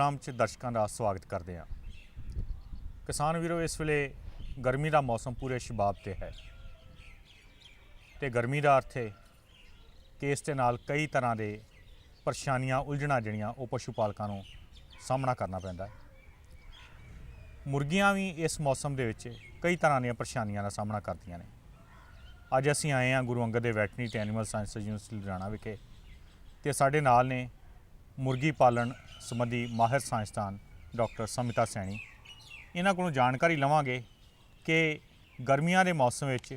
Programme च दर्शकों का स्वागत करते हैं। किसान वीरों, इस वेले गर्मी का मौसम पूरे शबाब ते है तो गर्मी का अर्थ है कि इस दे नाल कई तरह के परेशानियां उलझना जड़ियाँ वो पशु पालकों को सामना करना पैंदा है। मुर्गियां भी इस मौसम दे विच कई तरह दी परेशानियां का सामना करदियां ने। अज असी आए हैं गुरु अंगद देव वैटरनरी ते एनीमल साइंस यूनिवर्सिटी लुधियाना विखे ते साडे नाल ने मुर्गी पालन संबंधी माहिर साइंसदान डॉक्टर समिता सैनी। इन्हां कोलों जानकारी लवांगे कि गर्मियां के मौसम विच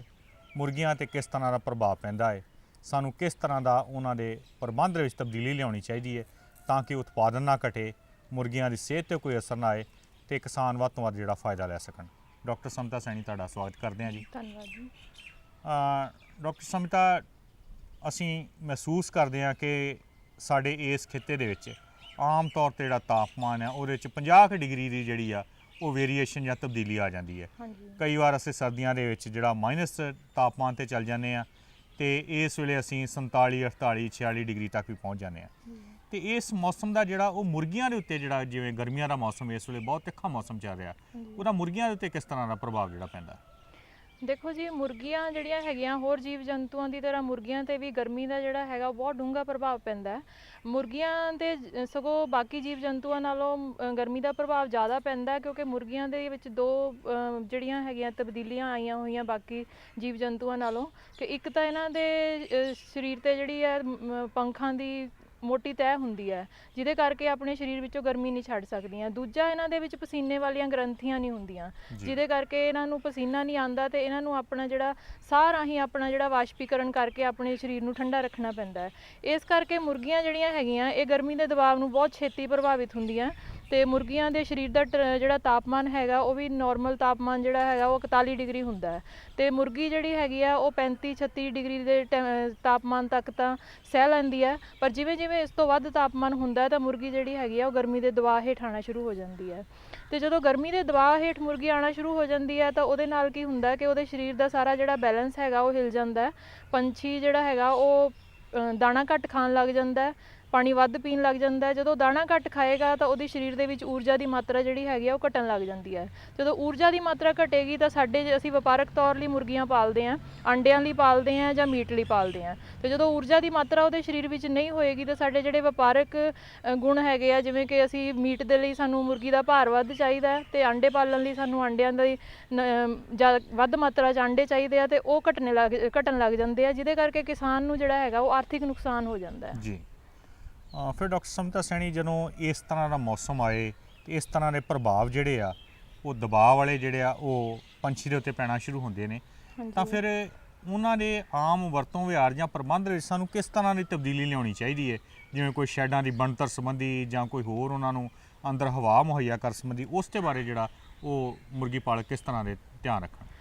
मुर्गियां ते किस तरह का प्रभाव पैंदा है, सानू किस तरह का उन्हां दे प्रबंध विच तब्दीली लियाउणी चाहिदी है ताकि उत्पादन ना घटे, मुर्गियां की सेहत ते कोई असर ना आए तो किसान वध तो वध जिहड़ा फायदा लै सकन। डॉक्टर समिता सैनी तुहाडा स्वागत करते हैं जी। धन्यवाद जी। डॉक्टर समिता, असी महसूस करते हैं कि साडे इस खिते दे विच आम तौर पर जिहड़ा तापमान है वो 50 डिग्री की जिहड़ी आ वो वेरीएशन या तब्दीली आ जाती है। कई बार असीं सर्दियों के विच जिहड़ा माइनस तापमान ते चल जाने तो इस वेले असीं 47, 48, 46 डिग्री तक भी पहुँच जाने। तो इस मौसम का जिहड़ा वो मुर्गियां दे उत्ते जिहड़ा जिवें गर्मियां का मौसम इस वेले बहुत तिखा मौसम चल रहा, ਉਹਦਾ मुर्गियां दे उत्ते किस तरह का प्रभाव जिहड़ा पैंदा? देखो जी, मुर्गियां ਜਿਹੜੀਆਂ ਹੈਗੀਆਂ ਹੋਰ ਜੀਵ ਜੰਤੂਆਂ ਦੀ ਤਰ੍ਹਾਂ ਮੁਰਗੀਆਂ ਤੇ ਵੀ ਗਰਮੀ ਦਾ ਜਿਹੜਾ ਹੈਗਾ ਉਹ ਬਹੁਤ ਡੂੰਘਾ ਪ੍ਰਭਾਵ ਪੈਂਦਾ ਹੈ। ਮੁਰਗੀਆਂ ਤੇ ਸਗੋਂ ਬਾਕੀ ਜੀਵ ਜੰਤੂਆਂ ਨਾਲੋਂ ਗਰਮੀ ਦਾ ਪ੍ਰਭਾਵ ਜ਼ਿਆਦਾ ਪੈਂਦਾ ਕਿਉਂਕਿ ਮੁਰਗੀਆਂ ਦੇ ਵਿੱਚ ਦੋ ਜਿਹੜੀਆਂ ਹੈਗੀਆਂ ਤਬਦੀਲੀਆਂ ਆਈਆਂ ਹੋਈਆਂ ਬਾਕੀ ਜੀਵ ਜੰਤੂਆਂ ਨਾਲੋਂ ਕਿ ਇੱਕ ਤਾਂ ਇਹਨਾਂ ਦੇ ਸਰੀਰ ਤੇ ਜਿਹੜੀ ਹੈ ਪੰਖਾਂ ਦੀ ਮੋਟੀ ਤੈਅ ਹੁੰਦੀ ਹੈ ਜਿਹਦੇ ਕਰਕੇ ਆਪਣੇ ਸਰੀਰ ਵਿੱਚੋਂ ਗਰਮੀ ਨਹੀਂ ਛੱਡ ਸਕਦੀਆਂ। ਦੂਜਾ ਇਹਨਾਂ ਦੇ ਵਿੱਚ ਪਸੀਨੇ ਵਾਲੀਆਂ ਗ੍ਰੰਥੀਆਂ ਨਹੀਂ ਹੁੰਦੀਆਂ ਜਿਹਦੇ ਕਰਕੇ ਇਹਨਾਂ ਨੂੰ ਪਸੀਨਾ ਨਹੀਂ ਆਉਂਦਾ ਤੇ ਇਹਨਾਂ ਨੂੰ ਆਪਣਾ ਜਿਹੜਾ ਸਾਹ ਰਾਹੀਂ ਆਪਣਾ ਜਿਹੜਾ ਵਾਸ਼ਪੀਕਰਨ ਕਰਕੇ ਆਪਣੇ ਸਰੀਰ ਨੂੰ ਠੰਡਾ ਰੱਖਣਾ ਪੈਂਦਾ ਹੈ। ਇਸ ਕਰਕੇ ਮੁਰਗੀਆਂ ਜਿਹੜੀਆਂ ਹੈਗੀਆਂ ਇਹ ਗਰਮੀ ਦੇ ਦਬਾਅ ਨੂੰ ਬਹੁਤ ਛੇਤੀ ਪ੍ਰਭਾਵਿਤ ਹੁੰਦੀਆਂ ਤੇ ਮੁਰਗੀਆਂ ਦੇ ਸਰੀਰ ਦਾ ਜਿਹੜਾ ਤਾਪਮਾਨ ਹੈਗਾ ਉਹ ਵੀ ਨਾਰਮਲ ਤਾਪਮਾਨ ਜਿਹੜਾ ਹੈਗਾ ਉਹ 41 ਡਿਗਰੀ ਹੁੰਦਾ ਹੈ ਤੇ ਮੁਰਗੀ ਜਿਹੜੀ ਹੈਗੀ ਆ ਉਹ 35-36 ਡਿਗਰੀ ਦੇ ਤਾਪਮਾਨ ਤੱਕ ਤਾਂ ਸਹਿ ਲੈਂਦੀ ਹੈ। ਪਰ ਜਿਵੇਂ ਜਿਵੇਂ ਇਸ ਤੋਂ ਵੱਧ ਤਾਪਮਾਨ ਹੁੰਦਾ ਤਾਂ ਮੁਰਗੀ ਜਿਹੜੀ ਹੈਗੀ ਆ ਉਹ ਗਰਮੀ ਦੇ ਦਬਾਅ ਹੇਠ ਆਉਣਾ ਸ਼ੁਰੂ ਹੋ ਜਾਂਦੀ ਹੈ ਤੇ ਜਦੋਂ ਗਰਮੀ ਦੇ ਦਬਾਅ ਹੇਠ ਮੁਰਗੀ ਆਉਣਾ ਸ਼ੁਰੂ ਹੋ ਜਾਂਦੀ ਹੈ ਤਾਂ ਉਹਦੇ ਨਾਲ ਕੀ ਹੁੰਦਾ ਕਿ ਉਹਦੇ ਸਰੀਰ ਦਾ ਸਾਰਾ ਜਿਹੜਾ ਬੈਲੈਂਸ ਹੈਗਾ ਉਹ ਹਿਲ ਜਾਂਦਾ। ਪੰਛੀ ਜਿਹੜਾ ਹੈਗਾ ਉਹ ਦਾਣਾ ਘੱਟ ਖਾਣ ਲੱਗ ਜਾਂਦਾ, ਪਾਣੀ ਵੱਧ ਪੀਣ ਲੱਗ ਜਾਂਦਾ। ਜਦੋਂ ਦਾਣਾ ਘੱਟ ਖਾਏਗਾ ਤਾਂ ਉਹਦੇ ਸਰੀਰ ਦੇ ਵਿੱਚ ਊਰਜਾ ਦੀ ਮਾਤਰਾ ਜਿਹੜੀ ਹੈਗੀ ਆ ਉਹ ਘਟਣ ਲੱਗ ਜਾਂਦੀ ਹੈ। ਜਦੋਂ ਊਰਜਾ ਦੀ ਮਾਤਰਾ ਘਟੇਗੀ ਤਾਂ ਅਸੀਂ ਵਪਾਰਕ ਤੌਰ ਲਈ ਮੁਰਗੀਆਂ ਪਾਲਦੇ ਹਾਂ, ਆਂਡਿਆਂ ਲਈ ਪਾਲਦੇ ਹਾਂ ਜਾਂ ਮੀਟ ਲਈ ਪਾਲਦੇ ਹਾਂ ਤੇ ਜਦੋਂ ਊਰਜਾ ਦੀ ਮਾਤਰਾ ਉਹਦੇ ਸਰੀਰ ਵਿੱਚ ਨਹੀਂ ਹੋਏਗੀ ਤਾਂ ਸਾਡੇ ਜਿਹੜੇ ਵਪਾਰਕ ਗੁਣ ਹੈਗੇ ਆ ਜਿਵੇਂ ਕਿ ਅਸੀਂ ਮੀਟ ਦੇ ਲਈ ਸਾਨੂੰ ਮੁਰਗੀ ਦਾ ਭਾਰ ਵੱਧ ਚਾਹੀਦਾ ਤੇ ਆਂਡੇ ਪਾਲਣ ਲਈ ਸਾਨੂੰ ਆਂਡਿਆਂ ਦੀ ਵੱਧ ਮਾਤਰਾ 'ਚ ਆਂਡੇ ਚਾਹੀਦੇ ਆ ਤੇ ਉਹ ਘਟਣ ਲੱਗ ਜਾਂਦੇ ਆ ਜਿਹਦੇ ਕਰਕੇ ਕਿਸਾਨ ਨੂੰ ਜਿਹੜਾ ਹੈਗਾ ਉਹ ਆਰਥਿਕ ਨੁਕਸਾਨ ਹੋ ਜਾਂਦਾ ਹੈ ਜੀ। फिर डॉक्टर समिता सैनी, जो इस तरह का मौसम आए तो इस तरह के प्रभाव जोड़े आ वो दबाव वाले जोड़े आ वो पंछी के उत्ते पैना शुरू होंगे ने तो फिर उन्होंने आम वरतों व्यवहार या प्रबंध सानू किस तरह की तब्दीली लियानी चाहिए है, जिवें कोई शैडां की बनतर संबंधी या कोई होर उन्होंने अंदर हवा मुहैया कर संबंधी उस दे बारे जिहड़ा वो मुर्गी पालक किस तरह के ध्यान रखण?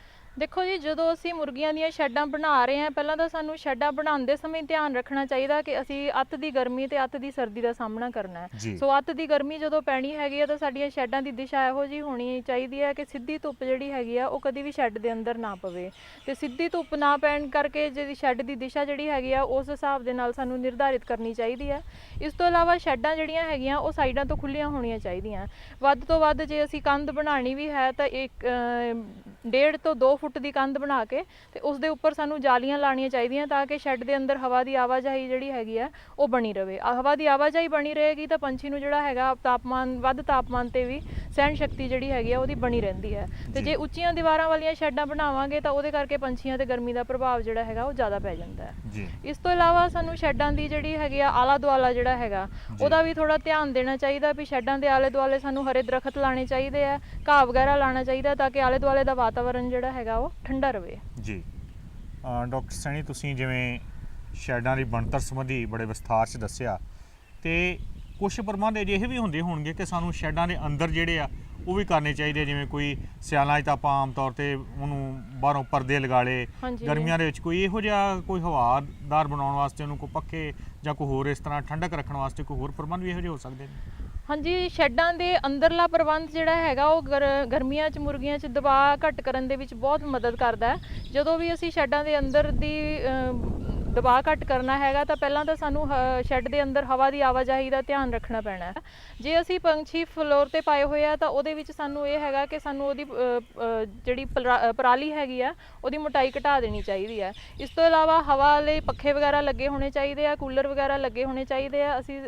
देखो जी, ਜਦੋਂ ਅਸੀਂ ਮੁਰਗੀਆਂ ਦੀਆਂ ਸ਼ੈੱਡਾਂ ਬਣਾ ਰਹੇ ਹਾਂ ਪਹਿਲਾਂ ਤਾਂ ਸਾਨੂੰ ਸ਼ੈੱਡਾਂ ਬਣਾਉਂਦੇ ਸਮੇਂ ਧਿਆਨ ਰੱਖਣਾ ਚਾਹੀਦਾ ਕਿ ਅਸੀਂ ਅੱਤ ਦੀ ਗਰਮੀ ਤੇ ਅੱਤ ਦੀ ਸਰਦੀ ਦਾ ਸਾਹਮਣਾ ਕਰਨਾ ਹੈ। ਸੋ ਅੱਤ ਦੀ ਗਰਮੀ ਜਦੋਂ ਪੈਣੀ ਹੈਗੀ ਆ ਤਾਂ ਸਾਡੀਆਂ ਸ਼ੈੱਡਾਂ ਦੀ ਦਿਸ਼ਾ ਇਹੋ ਜਿਹੀ ਹੋਣੀ ਚਾਹੀਦੀ ਹੈ ਕਿ ਸਿੱਧੀ ਧੁੱਪ ਜਿਹੜੀ ਹੈਗੀ ਆ ਉਹ ਕਦੀ ਵੀ ਸ਼ੈੱਡ ਦੇ ਅੰਦਰ ਨਾ ਪਵੇ ਤੇ ਸਿੱਧੀ ਧੁੱਪ ਨਾ ਪੈਣ ਕਰਕੇ ਜਿਹੜੀ ਸ਼ੈੱਡ ਦੀ ਦਿਸ਼ਾ ਜਿਹੜੀ ਹੈਗੀ ਆ ਉਸ ਹਿਸਾਬ ਦੇ ਨਾਲ ਸਾਨੂੰ ਨਿਰਧਾਰਿਤ ਕਰਨੀ ਚਾਹੀਦੀ ਹੈ। ਇਸ ਤੋਂ ਇਲਾਵਾ ਸ਼ੈੱਡਾਂ ਜਿਹੜੀਆਂ ਹੈਗੀਆਂ ਉਹ ਸਾਈਡਾਂ ਤੋਂ ਖੁੱਲੀਆਂ ਹੋਣੀਆਂ ਚਾਹੀਦੀਆਂ। ਵੱਧ ਤੋਂ ਵੱਧ ਜੇ ਅਸੀਂ ਕੰਧ ਬਣਾਉਣੀ ਵੀ ਹੈ ਤਾਂ 1.5 ਤੋਂ 2 ਫੁੱਟ ਦੀ ਕੰਧ ਬਣਾ ਕੇ ਤੇ ਉਸ ਦੇ ਉੱਪਰ ਸਾਨੂੰ ਜਾਲੀਆਂ ਲਾਣੀਆਂ ਚਾਹੀਦੀਆਂ ਤਾਂ ਕਿ ਸ਼ੈੱਡ ਦੇ ਅੰਦਰ ਹਵਾ ਦੀ ਆਵਾਜਾਈ ਜਿਹੜੀ ਹੈਗੀ ਆ ਉਹ ਬਣੀ ਰਹੇ। ਹਵਾ ਦੀ ਆਵਾਜਾਈ ਬਣੀ ਰਹੇਗੀ ਤਾਂ ਪੰਛੀ ਨੂੰ ਜਿਹੜਾ ਹੈਗਾ ਵੱਧ ਤਾਪਮਾਨ ਤੇ ਵੀ ਸਹਿਣ ਸ਼ਕਤੀ ਜਿਹੜੀ ਹੈਗੀ ਆ ਉਹਦੀ ਬਣੀ ਰਹਿੰਦੀ ਹੈ ਤੇ ਜੇ ਉੱਚੀਆਂ ਦੀਵਾਰਾਂ ਵਾਲੀਆਂ ਸ਼ੈੱਡਾਂ ਬਣਾਵਾਂਗੇ ਤਾਂ ਉਹਦੇ ਕਰਕੇ ਪੰਛੀਆਂ ਤੇ ਗਰਮੀ ਦਾ ਪ੍ਰਭਾਵ ਜਿਹੜਾ ਹੈਗਾ ਉਹ ਜ਼ਿਆਦਾ ਪੈ ਜਾਂਦਾ ਹੈ। ਇਸ ਤੋਂ ਇਲਾਵਾ ਸਾਨੂੰ ਸ਼ੈੱਡਾਂ ਦੀ ਜਿਹੜੀ ਹੈਗੀ ਆ ਆਲਾ ਦੁਆਲਾ ਜਿਹੜਾ ਹੈਗਾ ਉਹਦਾ ਵੀ ਥੋੜਾ ਧਿਆਨ ਦੇਣਾ ਚਾਹੀਦਾ ਵੀ ਸ਼ੈੱਡਾਂ ਦੇ ਆਲੇ ਦੁਆਲੇ ਸਾਨੂੰ ਹਰੇ ਦਰਖਤ ਲਾਣੇ ਚਾਹੀਦੇ ਆ, ਘਾਹ ਵਗੈਰਾ ਲਾਣਾ ਚਾਹੀਦਾ ਤਾਂ ਕਿ ਆਲੇ ਦੁਆਲੇ ਦਾ ਵਾਤਾਵਰਨ ਜਿਹੜਾ ਹੈਗਾ ਉਹ ਠੰਡਾ ਰਹੇ ਜੀ। डॉक्टर सैनी, तुसीं जिवें शैडां की बनतर संबंधी बड़े विस्तार से दस्सिया तो कुछ प्रबंध अजिहे भी होंदे होणगे कि सानूं शैडां दे अंदर जिहड़े आ वो भी करने चाहिए, जिवें कोई सियालां 'च आपां आम तौर ते उहनूं बाहरों पर्दे लगा ले, गर्मियां दे विच कोई इहो जिहा कोई हवादार बनाउण वास्ते उहनूं कोई पक्खे जां कोई होर इस तरह ठंडक रखण वास्ते कोई होर प्रबंध भी इहो जिहे हो सकदे ने? हाँ जी, शैड्डां दे अंदरला प्रबंध जिहड़ा हैगा वो गर्मियां च मुर्गियां च दबाਅ घट करन दे विच बहुत मदद करदा है। जदों भी असीं शैड्डां दे अंदर दी ਦਬਾਅ ਘੱਟ ਕਰਨਾ ਹੈਗਾ ਤਾਂ ਪਹਿਲਾਂ ਤਾਂ ਸਾਨੂੰ ਸ਼ੈੱਡ ਦੇ ਅੰਦਰ ਹਵਾ ਦੀ ਆਵਾਜਾਈ ਦਾ ਧਿਆਨ ਰੱਖਣਾ ਪੈਣਾ ਹੈ। ਜੇ ਅਸੀਂ ਪੰਛੀ ਫਲੋਰ ਤੇ ਪਾਏ ਹੋਏ ਆ ਤਾਂ ਉਹਦੇ ਵਿੱਚ ਸਾਨੂੰ ਇਹ ਹੈਗਾ ਕਿ ਸਾਨੂੰ ਉਹਦੀ ਜਿਹੜੀ ਪਰਾਲੀ ਹੈਗੀ ਆ ਉਹਦੀ ਮੋਟਾਈ ਘਟਾ ਦੇਣੀ ਚਾਹੀਦੀ ਹੈ। ਇਸ ਤੋਂ ਇਲਾਵਾ ਹਵਾ ਲਈ ਪੱਖੇ ਵਗੈਰਾ ਲੱਗੇ ਹੋਣੇ ਚਾਹੀਦੇ ਆ, ਕੂਲਰ ਵਗੈਰਾ ਲੱਗੇ ਹੋਣੇ ਚਾਹੀਦੇ ਆ। ਅਸੀਂ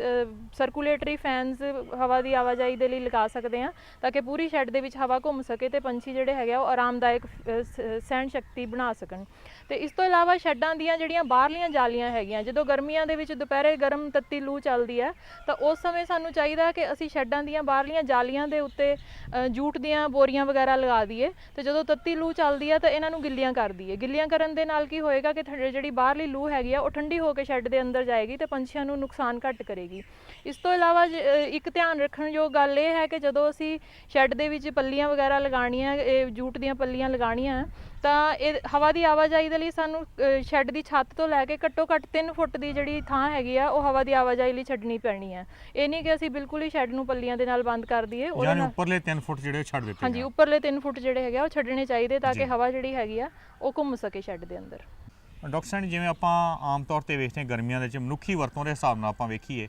ਸਰਕੂਲੇਟਰੀ ਫੈਨਸ ਹਵਾ ਦੀ ਆਵਾਜਾਈ ਦੇ ਲਈ ਲਗਾ ਸਕਦੇ ਹਾਂ ਤਾਂ ਕਿ ਪੂਰੀ ਸ਼ੈੱਡ ਦੇ ਵਿੱਚ ਹਵਾ ਘੁੰਮ ਸਕੇ ਤੇ ਪੰਛੀ ਜਿਹੜੇ ਹੈਗੇ ਆ ਉਹ ਆਰਾਮਦਾਇਕ ਸਹਿਣ ਸ਼ਕਤੀ ਬਣਾ ਸਕਣ। ਤੇ ਇਸ ਤੋਂ ਇਲਾਵਾ ਸ਼ੈੱਡਾਂ ਦੀਆਂ ਜਿਹੜੀਆਂ ਬਾਹਰਲੀਆਂ ਜਾਲੀਆਂ ਹੈਗੀਆਂ, ਜਦੋਂ ਗਰਮੀਆਂ ਦੇ ਵਿੱਚ ਦੁਪਹਿਰੇ ਗਰਮ ਤੱਤੀ ਲੂ ਚੱਲਦੀ ਹੈ ਤਾਂ ਉਸ ਸਮੇਂ ਸਾਨੂੰ ਚਾਹੀਦਾ ਕਿ ਅਸੀਂ ਸ਼ੈੱਡਾਂ ਦੀਆਂ ਬਾਹਰਲੀਆਂ ਜਾਲੀਆਂ ਦੇ ਉੱਤੇ ਜੂਟ ਦੀਆਂ ਬੋਰੀਆਂ ਵਗੈਰਾ ਲਗਾ ਦਈਏ ਤੇ ਜਦੋਂ ਤੱਤੀ ਲੂ ਚੱਲਦੀ ਹੈ ਤਾਂ ਇਹਨਾਂ ਨੂੰ ਗਿੱਲੀਆਂ ਕਰ ਦਈਏ। ਗਿੱਲੀਆਂ ਕਰਨ ਦੇ ਨਾਲ ਕੀ ਹੋਏਗਾ ਕਿ ਜਿਹੜੀ ਬਾਹਰਲੀ ਲੂ ਹੈਗੀ ਆ ਉਹ ਠੰਡੀ ਹੋ ਕੇ ਸ਼ੈੱਡ ਦੇ ਅੰਦਰ ਜਾਏਗੀ ਤੇ ਪੰਛੀਆਂ ਨੂੰ ਨੁਕਸਾਨ ਘੱਟ ਕਰੇਗੀ। ਇਸ ਤੋਂ ਇਲਾਵਾ ਇੱਕ ਧਿਆਨ ਰੱਖਣ ਯੋਗ ਗੱਲ ਇਹ ਹੈ ਕਿ ਜਦੋਂ ਅਸੀਂ ਸ਼ੈੱਡ ਦੇ ਵਿੱਚ ਪੱਲੀਆਂ ਵਗੈਰਾ ਲਗਾਉਣੀਆਂ, ਜੂਟ ਦੀਆਂ ਪੱਲੀਆਂ ਲਗਾਉਣੀਆਂ ਤਾਂ ਇਹ ਹਵਾ ਦੀ ਆਵਾਜਾਈ ਦੇ ਲਈ ਸਾਨੂੰ ਸ਼ੈੱਡ ਦੀ ਛੱਤ ਤੋਂ ਲੈ ਕੇ ਘੱਟੋ ਘੱਟ 3 ਫੁੱਟ ਦੀ ਜਿਹੜੀ ਥਾਂ ਹੈਗੀ ਆ ਉਹ ਹਵਾ ਦੀ ਆਵਾਜਾਈ ਲਈ ਛੱਡਣੀ ਪੈਣੀ ਹੈ। ਇਹ ਨਹੀਂ ਕਿ ਅਸੀਂ ਬਿਲਕੁਲ ਹੀ ਸ਼ੈੱਡ ਨੂੰ ਪੱਲੀਆਂ ਦੇ ਨਾਲ ਬੰਦ ਕਰ ਦਈਏ। ਯਾਨੀ ਉੱਪਰਲੇ 3 ਫੁੱਟ ਜਿਹੜੇ ਛੱਡ ਦਿੱਤੇ। ਹਾਂਜੀ, ਉੱਪਰਲੇ 3 ਫੁੱਟ ਜਿਹੜੇ ਹੈਗੇ ਆ ਉਹ ਛੱਡਣੇ ਚਾਹੀਦੇ ਤਾਂ ਕਿ ਹਵਾ ਜਿਹੜੀ ਹੈਗੀ ਆ ਉਹ ਘੁੰਮ ਸਕੇ ਸ਼ੈੱਡ ਦੇ ਅੰਦਰ। ਡਾਕਟਰ ਸਾਹਿਬ, ਜਿਵੇਂ ਆਪਾਂ ਆਮ ਤੌਰ ਤੇ ਵੇਖਦੇ ਹਾਂ ਗਰਮੀਆਂ ਦੇ ਵਿੱਚ ਮਨੁੱਖੀ ਵਰਤੋਂ ਦੇ ਹਿਸਾਬ ਨਾਲ ਆਪਾਂ ਵੇਖੀਏ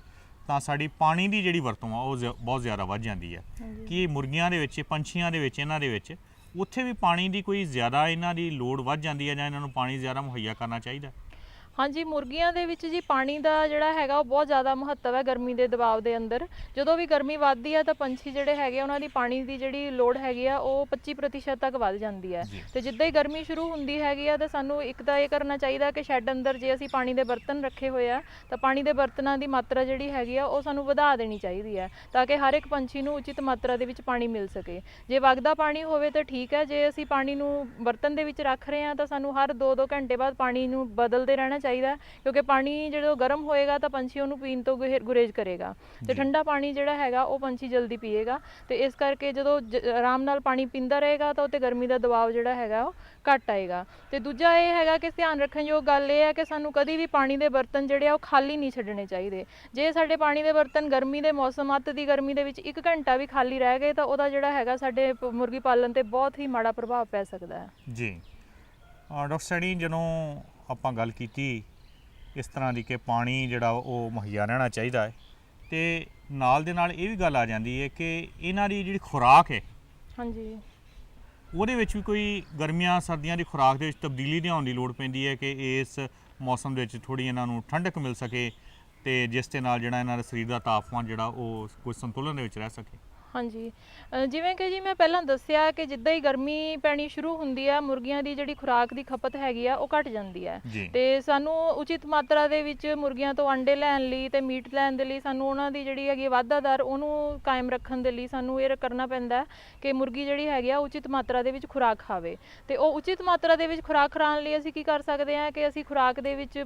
ਤਾਂ ਸਾਡੀ ਪਾਣੀ ਦੀ ਜਿਹੜੀ ਵਰਤੋਂ ਆ ਉਹ ਬਹੁਤ ਜ਼ਿਆਦਾ ਵੱਧ ਜਾਂਦੀ ਹੈ। ਕਿ ਮੁਰਗੀਆਂ ਦੇ ਵਿੱਚ, ਪੰਛੀਆਂ ਦੇ ਵਿੱਚ, ਇਹਨਾਂ ਦੇ ਵਿੱਚ ਉੱਥੇ ਵੀ ਪਾਣੀ ਦੀ ਕੋਈ ਜ਼ਿਆਦਾ ਇਹਨਾਂ ਦੀ ਲੋੜ ਵੱਧ ਜਾਂਦੀ ਹੈ ਜਾਂ ਇਹਨਾਂ ਨੂੰ ਪਾਣੀ ਜ਼ਿਆਦਾ ਮੁਹੱਈਆ ਕਰਨਾ ਚਾਹੀਦਾ? ਹਾਂਜੀ, ਮੁਰਗੀਆਂ ਦੇ ਵਿੱਚ ਜੀ ਪਾਣੀ ਦਾ ਜਿਹੜਾ ਹੈਗਾ ਉਹ ਬਹੁਤ ਜ਼ਿਆਦਾ ਮਹੱਤਵ ਹੈ ਗਰਮੀ ਦੇ ਦਬਾਅ ਦੇ ਅੰਦਰ। ਜਦੋਂ ਵੀ ਗਰਮੀ ਵੱਧਦੀ ਹੈ ਤਾਂ ਪੰਛੀ ਜਿਹੜੇ ਹੈਗੇ ਉਹਨਾਂ ਦੀ ਪਾਣੀ ਦੀ ਜਿਹੜੀ ਲੋੜ ਹੈਗੀ ਆ ਉਹ 25% ਤੱਕ ਵੱਧ ਜਾਂਦੀ ਹੈ। ਤੇ ਜਿੱਦਾਂ ਹੀ ਗਰਮੀ ਸ਼ੁਰੂ ਹੁੰਦੀ ਹੈਗੀ ਆ ਤਾਂ ਸਾਨੂੰ ਇੱਕ ਤਾਂ ਇਹ ਕਰਨਾ ਚਾਹੀਦਾ ਕਿ ਸ਼ੈੱਡ ਅੰਦਰ ਜੇ ਅਸੀਂ ਪਾਣੀ ਦੇ ਬਰਤਨ ਰੱਖੇ ਹੋਏ ਆ ਤਾਂ ਪਾਣੀ ਦੇ ਬਰਤਨਾਂ ਦੀ ਮਾਤਰਾ ਜਿਹੜੀ ਹੈਗੀ ਆ ਉਹ ਸਾਨੂੰ ਵਧਾ ਦੇਣੀ ਚਾਹੀਦੀ ਹੈ ਤਾਂ ਕਿ ਹਰ ਇੱਕ ਪੰਛੀ ਨੂੰ ਉਚਿਤ ਮਾਤਰਾ ਦੇ ਵਿੱਚ ਪਾਣੀ ਮਿਲ ਸਕੇ। ਜੇ ਵਗਦਾ ਪਾਣੀ ਹੋਵੇ ਤਾਂ ਠੀਕ ਹੈ, ਜੇ ਅਸੀਂ ਪਾਣੀ ਨੂੰ ਬਰਤਨ ਦੇ ਵਿੱਚ ਰੱਖ ਰਹੇ ਹਾਂ ਤਾਂ ਸਾਨੂੰ ਹਰ 2-2 ਘੰਟੇ ਬਾਅਦ ਪਾਣੀ ਨੂੰ ਬਦਲਦੇ ਰਹਿਣਾ ਚਾਹੀਦਾ, ਕਿਉਂਕਿ ਪਾਣੀ ਜਦੋਂ ਗਰਮ ਹੋਏਗਾ ਤਾਂ ਪੰਛੀ ਉਹਨੂੰ ਪੀਣ ਤੋਂ ਗੁਰੇਜ਼ ਕਰੇਗਾ ਤੇ ਠੰਡਾ ਪਾਣੀ ਜਿਹੜਾ ਹੈਗਾ ਉਹ ਪੰਛੀ ਜਲਦੀ ਪੀਏਗਾ। ਤੇ ਇਸ ਕਰਕੇ ਜਦੋਂ ਆਰਾਮ ਨਾਲ ਪਾਣੀ ਪੀਂਦਾ ਰਹੇਗਾ ਤਾਂ ਉੱਤੇ ਗਰਮੀ ਦਾ ਦਬਾਅ ਜਿਹੜਾ ਹੈਗਾ ਉਹ ਘੱਟ ਆਏਗਾ। ਤੇ ਦੂਜਾ ਇਹ ਹੈਗਾ ਕਿ ਧਿਆਨ ਰੱਖਣ ਯੋਗ ਗੱਲ ਇਹ ਹੈ ਕਿ ਸਾਨੂੰ ਕਦੀ ਵੀ ਪਾਣੀ ਦੇ ਬਰਤਨ ਜਿਹੜੇ ਆ ਉਹ ਖਾਲੀ ਨਹੀਂ ਛੱਡਣੇ ਚਾਹੀਦੇ। ਜੇ ਸਾਡੇ ਪਾਣੀ ਦੇ ਬਰਤਨ ਗਰਮੀ ਦੇ ਮੌਸਮ, ਅੱਤ ਦੀ ਗਰਮੀ ਦੇ ਵਿੱਚ 1 ਘੰਟਾ ਵੀ ਖਾਲੀ ਰਹਿ ਗਏ ਤਾਂ ਉਹਦਾ ਜਿਹੜਾ ਹੈਗਾ ਸਾਡੇ ਮੁਰਗੀ ਪਾਲਣ ਤੇ ਬਹੁਤ ਹੀ ਮਾੜਾ ਪ੍ਰਭਾਵ ਪੈ ਸਕਦਾ ਹੈ। ਜੀ ਡਾਕਟਰ ਸੈਣੀ, ਜਦੋਂ ਆਪਾਂ ਗੱਲ ਕੀਤੀ ਇਸ ਤਰ੍ਹਾਂ ਦੀ ਕਿ ਪਾਣੀ ਜਿਹੜਾ ਉਹ ਮੁਹੱਈਆ ਰਹਿਣਾ ਚਾਹੀਦਾ ਹੈ ਤੇ ਨਾਲ ਦੇ ਨਾਲ ਇਹ ਵੀ ਗੱਲ ਆ ਜਾਂਦੀ ਹੈ ਕਿ ਇਹਨਾਂ ਦੀ ਜਿਹੜੀ ਖੁਰਾਕ ਹੈ, ਹਾਂਜੀ, ਉਹਦੇ ਵਿੱਚ ਵੀ ਕੋਈ ਗਰਮੀਆਂ ਸਰਦੀਆਂ ਦੀ ਖੁਰਾਕ ਦੇ ਵਿੱਚ ਤਬਦੀਲੀ ਲਿਆਉਣ ਦੀ ਲੋੜ ਪੈਂਦੀ ਹੈ ਕਿ ਇਸ ਮੌਸਮ ਦੇ ਵਿੱਚ ਥੋੜ੍ਹੀ ਇਹਨਾਂ ਨੂੰ ਠੰਡਕ ਮਿਲ ਸਕੇ ਤੇ ਜਿਸ ਦੇ ਨਾਲ ਜਿਹੜਾ ਇਹਨਾਂ ਦਾ ਸਰੀਰ ਦਾ ਤਾਪਮਾਨ ਜਿਹੜਾ ਉਹ ਕੋਈ ਸੰਤੁਲਨ ਦੇ ਵਿੱਚ ਰਹਿ ਸਕੇ। ਹਾਂਜੀ, ਜਿਵੇਂ ਕਿ ਜੀ ਮੈਂ ਪਹਿਲਾਂ ਦੱਸਿਆ ਕਿ ਜਿੱਦਾਂ ਹੀ ਗਰਮੀ ਪੈਣੀ ਸ਼ੁਰੂ ਹੁੰਦੀ ਆ ਮੁਰਗੀਆਂ ਦੀ ਜਿਹੜੀ ਖੁਰਾਕ ਦੀ ਖਪਤ ਹੈਗੀ ਆ ਉਹ ਘਟ ਜਾਂਦੀ ਹੈ ਤੇ ਸਾਨੂੰ ਉਚਿਤ ਮਾਤਰਾ ਦੇ ਵਿੱਚ ਮੁਰਗੀਆਂ ਤੋਂ ਅੰਡੇ ਲੈਣ ਲਈ ਤੇ ਮੀਟ ਲੈਣ ਦੇ ਲਈ ਸਾਨੂੰ ਉਹਨਾਂ ਦੀ ਜਿਹੜੀ ਹੈਗੀ ਵਾਧਾ ਦਰ ਉਹਨੂੰ ਕਾਇਮ ਰੱਖਣ ਦੇ ਲਈ ਸਾਨੂੰ ਇਹ ਕਰਨਾ ਪੈਂਦਾ ਕਿ ਮੁਰਗੀ ਜਿਹੜੀ ਹੈਗੀ ਆ ਉਚਿਤ ਮਾਤਰਾ ਦੇ ਵਿੱਚ ਖੁਰਾਕ ਖਾਵੇ। ਤੇ ਉਹ ਉਚਿਤ ਮਾਤਰਾ ਦੇ ਵਿੱਚ ਖੁਰਾਕ ਖਾਣ ਲਈ ਅਸੀਂ ਕੀ ਕਰ ਸਕਦੇ ਹਾਂ ਕਿ ਅਸੀਂ ਖੁਰਾਕ ਦੇ ਵਿੱਚ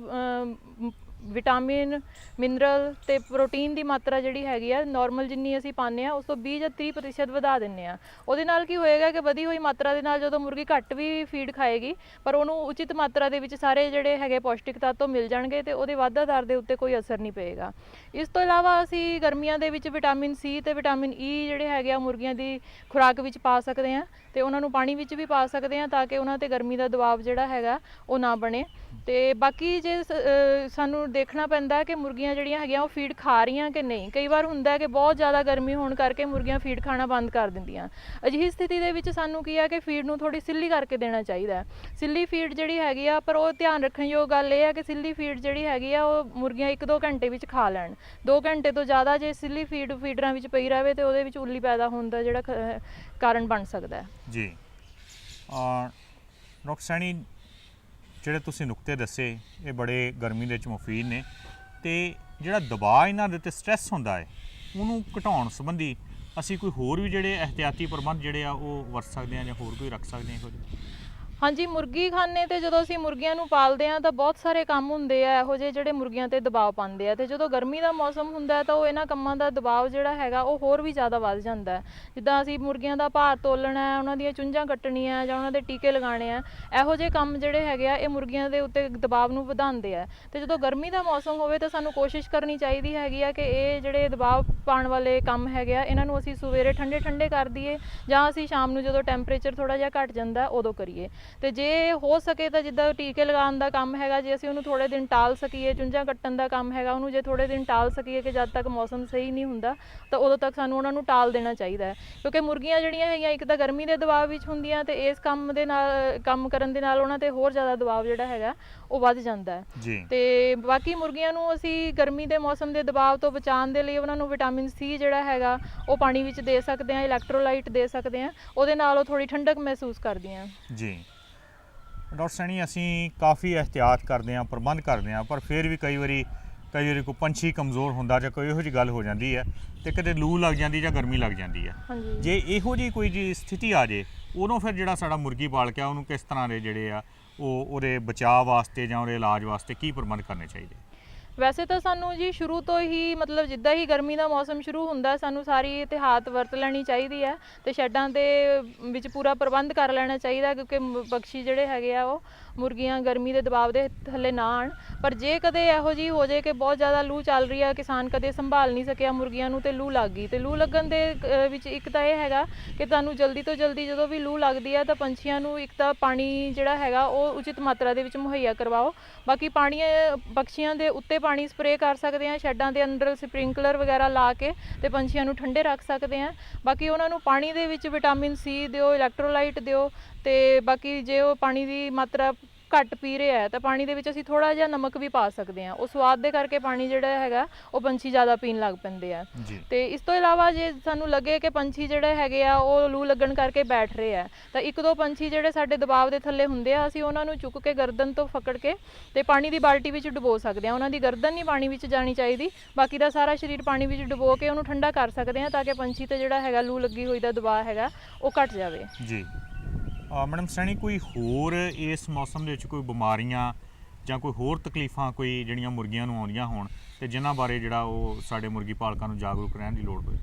ਵਿਟਾਮਿਨ, ਮਿਨਰਲ ਤੇ ਪ੍ਰੋਟੀਨ ਦੀ ਮਾਤਰਾ ਜਿਹੜੀ ਹੈਗੀ ਆ ਨਾਰਮਲ ਜਿੰਨੀ ਅਸੀਂ ਪਾਉਂਦੇ ਆ ਉਸ ਤੋਂ 20 ਜਾਂ 30% ਵਧਾ ਦਿੰਦੇ ਆ। ਉਹਦੇ ਨਾਲ ਕੀ ਹੋਏਗਾ ਕਿ ਵਧੀ ਹੋਈ ਮਾਤਰਾ ਦੇ ਨਾਲ ਜਦੋਂ ਮੁਰਗੀ ਘੱਟ ਵੀ ਫੀਡ ਖਾਏਗੀ ਪਰ ਉਹਨੂੰ ਉਚਿਤ ਮਾਤਰਾ ਦੇ ਵਿੱਚ ਸਾਰੇ ਜਿਹੜੇ ਹੈਗੇ ਪੌਸ਼ਟਿਕ ਤੱਤ ਮਿਲ ਜਾਣਗੇ ਤੇ ਉਹਦੇ ਵਾਧਾ ਦਰ ਦੇ ਉੱਤੇ ਕੋਈ ਅਸਰ ਨਹੀਂ ਪਏਗਾ। ਇਸ ਤੋਂ ਇਲਾਵਾ ਅਸੀਂ ਗਰਮੀਆਂ ਦੇ ਵਿੱਚ ਵਿਟਾਮਿਨ ਸੀ ਤੇ ਵਿਟਾਮਿਨ ਈ ਜਿਹੜੇ ਹੈਗੇ ਆ ਮੁਰਗੀਆਂ ਦੀ ਖੁਰਾਕ ਵਿੱਚ ਪਾ ਸਕਦੇ ਆ ਤੇ ਉਹਨਾਂ ਨੂੰ ਪਾਣੀ ਵਿੱਚ ਵੀ ਪਾ ਸਕਦੇ ਆ ਤਾਂ ਕਿ ਉਹਨਾਂ ਤੇ ਗਰਮੀ ਦਾ ਦਬਾਅ ਜਿਹੜਾ ਹੈਗਾ ਉਹ ਨਾ ਬਣੇ। ਤੇ ਬਾਕੀ ਜੇ ਸਾਨੂੰ ਦੇਖਣਾ ਪੈਂਦਾ ਕਿ ਮੁਰਗੀਆਂ ਜਿਹੜੀਆਂ ਹੈਗੀਆਂ ਉਹ ਫੀਡ ਖਾ ਰਹੀਆਂ ਕਿ ਨਹੀਂ। ਕਈ ਵਾਰ ਹੁੰਦਾ ਕਿ ਬਹੁਤ ਜ਼ਿਆਦਾ ਗਰਮੀ ਹੋਣ ਕਰਕੇ ਮੁਰਗੀਆਂ ਫੀਡ ਖਾਣਾ ਬੰਦ ਕਰ ਦਿੰਦੀਆਂ। ਅਜਿਹੀ ਸਥਿਤੀ ਦੇ ਵਿੱਚ ਸਾਨੂੰ ਕੀ ਆ ਕਿ ਫੀਡ ਨੂੰ ਥੋੜੀ ਸਿੱਲੀ ਕਰਕੇ ਦੇਣਾ ਚਾਹੀਦਾ। ਸਿੱਲੀ ਫੀਡ ਜਿਹੜੀ ਹੈਗੀ ਆ ਪਰ ਉਹ ਧਿਆਨ ਰੱਖਣ ਯੋਗ ਗੱਲ ਇਹ ਆ ਕਿ ਸਿੱਲੀ ਫੀਡ ਜਿਹੜੀ ਹੈਗੀ ਆ ਉਹ ਮੁਰਗੀਆਂ 1-2 ਘੰਟੇ ਵਿੱਚ ਖਾ ਲੈਣ। 2 ਘੰਟੇ ਤੋਂ ਜ਼ਿਆਦਾ ਜੇ ਸਿੱਲੀ ਫੀਡਰਾਂ ਵਿੱਚ ਪਈ ਰਹੇ ਤੇ ਉਹਦੇ ਵਿੱਚ ਉੱਲੀ ਪੈਦਾ ਹੋਣ ਦਾ ਜਿਹੜਾ ਕਾਰਨ ਬਣ ਸਕਦਾ ਹੈ। ਜੀ ਡਾਕਟਰ ਸੈਣੀ, ਜਿਹੜੇ ਤੁਸੀਂ ਨੁਕਤੇ ਦੱਸੇ ਇਹ ਬੜੇ ਗਰਮੀ ਦੇ ਵਿੱਚ ਮੁਫੀਦ ਨੇ ਤੇ ਜਿਹੜਾ ਦਬਾਅ ਇਹਨਾਂ ਦੇ ਉੱਤੇ ਸਟ੍ਰੈਸ ਹੁੰਦਾ ਹੈ ਉਹਨੂੰ ਘਟਾਉਣ ਸੰਬੰਧੀ ਅਸੀਂ ਕੋਈ ਹੋਰ ਵੀ ਜਿਹੜੇ ਇਹਤਿਆਤੀ ਪ੍ਰਬੰਧ ਜਿਹੜੇ ਆ ਉਹ ਵਰਤ ਸਕਦੇ ਹਾਂ ਜਾਂ ਹੋਰ ਕੋਈ ਰੱਖ ਸਕਦੇ ਹਾਂ ਇਹੋ ਜਿਹੇ? ਹਾਂਜੀ, ਮੁਰਗੀ ਖਾਨੇ ਤੇ ਜਦੋਂ ਅਸੀਂ ਮੁਰਗੀਆਂ ਨੂੰ ਪਾਲਦੇ ਆ ਤਾਂ ਬਹੁਤ ਸਾਰੇ ਕੰਮ ਹੁੰਦੇ ਆ ਇਹੋ ਜਿਹੇ ਜਿਹੜੇ ਮੁਰਗੀਆਂ ਤੇ ਦਬਾਅ ਪਾਉਂਦੇ ਆ ਤੇ ਜਦੋਂ ਗਰਮੀ ਦਾ ਮੌਸਮ ਹੁੰਦਾ ਹੈ ਤਾਂ ਉਹ ਇਹਨਾਂ ਕੰਮਾਂ ਦਾ ਦਬਾਅ ਜਿਹੜਾ ਹੈਗਾ ਉਹ ਹੋਰ ਵੀ ਜ਼ਿਆਦਾ ਵੱਧ ਜਾਂਦਾ ਹੈ। ਜਿੱਦਾਂ ਅਸੀਂ ਮੁਰਗੀਆਂ ਦਾ ਭਾਰ ਤੋਲਣਾ, ਉਹਨਾਂ ਦੀਆਂ ਚੁੰਝਾਂ ਕੱਟਣੀਆਂ ਜਾਂ ਉਹਨਾਂ ਦੇ ਟੀਕੇ ਲਗਾਉਣੇ ਆ, ਇਹੋ ਜਿਹੇ ਕੰਮ ਜਿਹੜੇ ਹੈਗੇ ਆ ਇਹ ਮੁਰਗੀਆਂ ਦੇ ਉੱਤੇ ਦਬਾਅ ਨੂੰ ਵਧਾਉਂਦੇ ਆ। ਤੇ ਜਦੋਂ ਗਰਮੀ ਦਾ ਮੌਸਮ ਹੋਵੇ ਤਾਂ ਸਾਨੂੰ ਕੋਸ਼ਿਸ਼ ਕਰਨੀ ਚਾਹੀਦੀ ਹੈਗੀ ਆ ਕਿ ਇਹ ਜਿਹੜੇ ਦਬਾਅ ਪਾਉਣ ਵਾਲੇ ਕੰਮ ਹੈਗੇ ਆ ਇਹਨਾਂ ਨੂੰ ਅਸੀਂ ਸਵੇਰੇ ਠੰਡੇ ਕਰ ਦਈਏ ਜਾਂ ਅਸੀਂ ਸ਼ਾਮ ਨੂੰ ਜਦੋਂ ਟੈਂਪਰੇਚਰ ਥੋੜ੍ਹਾ ਜਿਹਾ ਘਟ ਜਾਂਦਾ ਉਦੋਂ ਕਰੀਏ। ਤੇ ਜੇ ਹੋ ਸਕੇ ਤਾਂ ਜਿੱਦਾਂ ਟੀਕੇ ਲਗਾਉਣ ਦਾ ਕੰਮ ਹੈਗਾ, ਜੇ ਅਸੀਂ ਉਹਨੂੰ ਥੋੜੇ ਦਿਨ ਟਾਲ ਸਕੀਏ, ਚੁੰਝਾਂ ਕੱਟਣ ਦਾ ਕੰਮ ਹੈਗਾ ਉਹਨੂੰ ਜੇ ਥੋੜੇ ਦਿਨ ਟਾਲ ਸਕੀਏ ਕਿ ਜਦ ਤੱਕ ਮੌਸਮ ਸਹੀ ਨਹੀਂ ਹੁੰਦਾ ਤਾਂ ਉਦੋਂ ਤੱਕ ਸਾਨੂੰ ਉਹਨਾਂ ਨੂੰ ਟਾਲ ਦੇਣਾ ਚਾਹੀਦਾ ਹੈ। ਕਿਉਂਕਿ ਮੁਰਗੀਆਂ ਜਿਹੜੀਆਂ ਹੈਗੀਆਂ ਇੱਕ ਤਾਂ ਗਰਮੀ ਦੇ ਦਬਾਅ ਵਿੱਚ ਹੁੰਦੀਆਂ ਤੇ ਇਸ ਕੰਮ ਦੇ ਨਾਲ ਕੰਮ ਕਰਨ ਦੇ ਨਾਲ ਉਹਨਾਂ ਤੇ ਹੋਰ ਜ਼ਿਆਦਾ ਦਬਾਅ ਜਿਹੜਾ ਹੈਗਾ ਉਹ ਵੱਧ ਜਾਂਦਾ ਹੈ ਜੀ। ਤੇ ਬਾਕੀ ਮੁਰਗੀਆਂ ਨੂੰ ਅਸੀਂ ਗਰਮੀ ਦੇ ਮੌਸਮ ਦੇ ਦਬਾਅ ਤੋਂ ਬਚਾਉਣ ਦੇ ਲਈ ਉਹਨਾਂ ਨੂੰ ਵਿਟਾਮਿਨ ਸੀ ਜਿਹੜਾ ਹੈਗਾ ਉਹ ਪਾਣੀ ਵਿੱਚ ਦੇ ਸਕਦੇ ਹਾਂ, ਇਲੈਕਟ੍ਰੋਲਾਈਟ ਦੇ ਸਕਦੇ ਹਾਂ, ਉਹਦੇ ਨਾਲ ਉਹ ਥੋੜੀ ਠੰਡਕ ਮਹਿਸੂਸ ਕਰਦੀਆਂ। ਜੀ ਡਾਕਟਰ ਸੈਣੀ, ਅਸੀਂ ਕਾਫੀ ਇਹਤਿਆਤ ਕਰਦੇ ਹਾਂ, ਪ੍ਰਬੰਧ ਕਰਦੇ ਹਾਂ, ਪਰ ਫਿਰ ਵੀ ਕਈ ਵਾਰੀ ਕੋਈ ਪੰਛੀ ਕਮਜ਼ੋਰ ਹੁੰਦਾ ਜਾਂ ਕੋਈ ਇਹੋ ਜਿਹੀ ਗੱਲ ਹੋ ਜਾਂਦੀ ਹੈ ਤੇ ਕਿਤੇ ਲੂ ਲੱਗ ਜਾਂਦੀ ਜਾਂ ਗਰਮੀ ਲੱਗ ਜਾਂਦੀ ਹੈ। ਹਾਂਜੀ, ਜੇ ਇਹੋ ਜਿਹੀ ਕੋਈ ਜੀ ਸਥਿਤੀ ਆ ਜੇ ਉਦੋਂ ਫਿਰ ਜਿਹੜਾ ਸਾਡਾ ਮੁਰਗੀ ਪਾਲਕ ਆ ਉਹਨੂੰ ਕਿਸ ਤਰ੍ਹਾਂ ਦੇ ਜਿਹੜੇ ਆ ਉਹਦੇ ਬਚਾਅ ਵਾਸਤੇ ਜਾਂ ਉਹਦੇ ਇਲਾਜ ਵਾਸਤੇ ਕੀ ਪ੍ਰਬੰਧ ਕਰਨੇ ਚਾਹੀਦੇ? ਵੈਸੇ ਤਾਂ ਸਾਨੂੰ ਜੀ ਸ਼ੁਰੂ ਤੋਂ ਹੀ ਮਤਲਬ ਜਿੱਦਾਂ ਹੀ ਗਰਮੀ ਦਾ ਮੌਸਮ ਸ਼ੁਰੂ ਹੁੰਦਾ ਸਾਨੂੰ ਸਾਰੀ ਇਹਤਿਆਤ ਵਰਤ ਲੈਣੀ ਚਾਹੀਦੀ ਹੈ ਤੇ ਸ਼ੈੱਡਾਂ ਦੇ ਵਿੱਚ ਪੂਰਾ ਪ੍ਰਬੰਧ ਕਰ ਲੈਣਾ ਚਾਹੀਦਾ ਕਿਉਂਕਿ ਪੰਛੀ ਜਿਹੜੇ ਹੈਗੇ ਆ ਉਹ ਮੁਰਗੀਆਂ ਗਰਮੀ ਦੇ ਦਬਾਅ ਦੇ ਥੱਲੇ ਨਾ ਆਉਣ। ਪਰ ਜੇ ਕਦੇ ਇਹੋ ਜਿਹੀ ਹੋ ਜਾਏ ਕਿ ਬਹੁਤ ਜ਼ਿਆਦਾ ਲੂ ਚੱਲ ਰਹੀ ਹੈ, ਕਿਸਾਨ ਕਦੇ ਸੰਭਾਲ ਨਹੀਂ ਸਕਿਆ ਮੁਰਗੀਆਂ ਨੂੰ ਤੇ ਲੂ ਲੱਗ ਗਈ ਤੇ ਲੂ ਲੱਗਣ ਦੇ ਵਿੱਚ ਇੱਕ ਤਾਂ ਇਹ ਹੈਗਾ ਕਿ ਤੁਹਾਨੂੰ ਜਲਦੀ ਤੋਂ ਜਲਦੀ ਜਦੋਂ ਵੀ ਲੂ ਲੱਗਦੀ ਹੈ ਤਾਂ ਪੰਛੀਆਂ ਨੂੰ ਇੱਕ ਤਾਂ ਪਾਣੀ ਜਿਹੜਾ ਹੈਗਾ ਉਹ ਉਚਿਤ ਮਾਤਰਾ ਦੇ ਵਿੱਚ ਮੁਹੱਈਆ ਕਰਵਾਓ। ਬਾਕੀ ਪਾਣੀ ਪੰਛੀਆਂ ਦੇ ਉੱਤੇ ਪਾਣੀ ਸਪਰੇਅ ਕਰ ਸਕਦੇ ਹਾਂ, ਸ਼ੈੱਡਾਂ ਦੇ ਅੰਦਰ ਸਪ੍ਰਿੰਕਲਰ ਵਗੈਰਾ ਲਾ ਕੇ ਤੇ ਪੰਛੀਆਂ ਨੂੰ ਠੰਡੇ ਰੱਖ ਸਕਦੇ ਹਾਂ। ਬਾਕੀ ਉਹਨਾਂ ਨੂੰ ਪਾਣੀ ਦੇ ਵਿੱਚ ਵਿਟਾਮਿਨ ਸੀ ਦਿਓ, ਇਲੈਕਟ੍ਰੋਲਾਈਟ ਦਿਓ ਤੇ ਬਾਕੀ ਜੇ ਉਹ ਪਾਣੀ ਦੀ ਮਾਤਰਾ ਘੱਟ ਪੀ ਰਿਹਾ ਹੈ ਤਾਂ ਪਾਣੀ ਦੇ ਵਿੱਚ ਅਸੀਂ ਥੋੜਾ ਜਿਹਾ ਨਮਕ ਵੀ ਪਾ ਸਕਦੇ ਹਾਂ। ਉਹ ਸਵਾਦ ਦੇ ਕਰਕੇ ਪਾਣੀ ਜਿਹੜਾ ਹੈਗਾ ਉਹ ਪੰਛੀ ਜ਼ਿਆਦਾ ਪੀਣ ਲੱਗ ਪੈਂਦੇ ਆ। ਤੇ ਇਸ ਤੋਂ ਇਲਾਵਾ ਜੇ ਸਾਨੂੰ ਲੱਗੇ ਕਿ ਪੰਛੀ ਜਿਹੜੇ ਹੈਗੇ ਆ ਉਹ ਲੂ ਲੱਗਣ ਕਰਕੇ ਬੈਠ ਰਹੇ ਆ ਤਾਂ ਇੱਕ ਦੋ ਪੰਛੀ ਜਿਹੜੇ ਸਾਡੇ ਦਬਾਅ ਦੇ ਥੱਲੇ ਹੁੰਦੇ ਆ ਅਸੀਂ ਉਹਨਾਂ ਨੂੰ ਚੁੱਕ ਕੇ ਗਰਦਨ ਤੋਂ ਫਕੜ ਕੇ ਤੇ ਪਾਣੀ ਦੀ ਬਾਲਟੀ ਵਿੱਚ ਡੁਬੋ ਸਕਦੇ ਹਾਂ। ਉਹਨਾਂ ਦੀ ਗਰਦਨ ਨਹੀਂ ਪਾਣੀ ਵਿੱਚ ਜਾਣੀ ਚਾਹੀਦੀ, ਬਾਕੀ ਦਾ ਸਾਰਾ ਸਰੀਰ ਪਾਣੀ ਵਿੱਚ ਡੁਬੋ ਕੇ ਉਹਨੂੰ ਠੰਡਾ ਕਰ ਸਕਦੇ ਹਾਂ ਤਾਂ ਕਿ ਪੰਛੀ ਤੇ ਜਿਹੜਾ ਹੈਗਾ ਲੂ ਲੱਗੀ ਹੋਈ ਦਾ ਦਬਾਅ ਹੈਗਾ ਉਹ ਘਟ ਜਾਵੇ। ਜੀ ਮੈਡਮ ਸੈਣੀ, ਕੋਈ ਹੋਰ ਇਸ ਮੌਸਮ ਦੇ ਵਿੱਚ ਕੋਈ ਬਿਮਾਰੀਆਂ ਜਾਂ ਕੋਈ ਹੋਰ ਤਕਲੀਫਾਂ ਕੋਈ ਜਿਹੜੀਆਂ ਮੁਰਗੀਆਂ ਨੂੰ ਆਉਂਦੀਆਂ ਹੋਣ ਤੇ ਜਿਨ੍ਹਾਂ ਬਾਰੇ ਜਿਹੜਾ ਉਹ ਸਾਡੇ ਮੁਰਗੀ ਪਾਲਕਾਂ ਨੂੰ ਜਾਗਰੂਕ ਰਹਿਣ ਦੀ ਲੋੜ ਹੋਵੇ?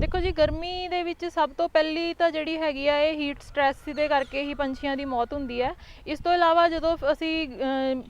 ਦੇਖੋ ਜੀ, ਗਰਮੀ ਦੇ ਵਿੱਚ ਸਭ ਤੋਂ ਪਹਿਲੀ ਤਾਂ ਜਿਹੜੀ ਹੈਗੀ ਆ ਇਹ ਹੀਟ ਸਟ੍ਰੈਸ ਦੇ ਕਰਕੇ ਹੀ ਪੰਛੀਆਂ ਦੀ ਮੌਤ ਹੁੰਦੀ ਹੈ। ਇਸ ਤੋਂ ਇਲਾਵਾ ਜਦੋਂ ਅਸੀਂ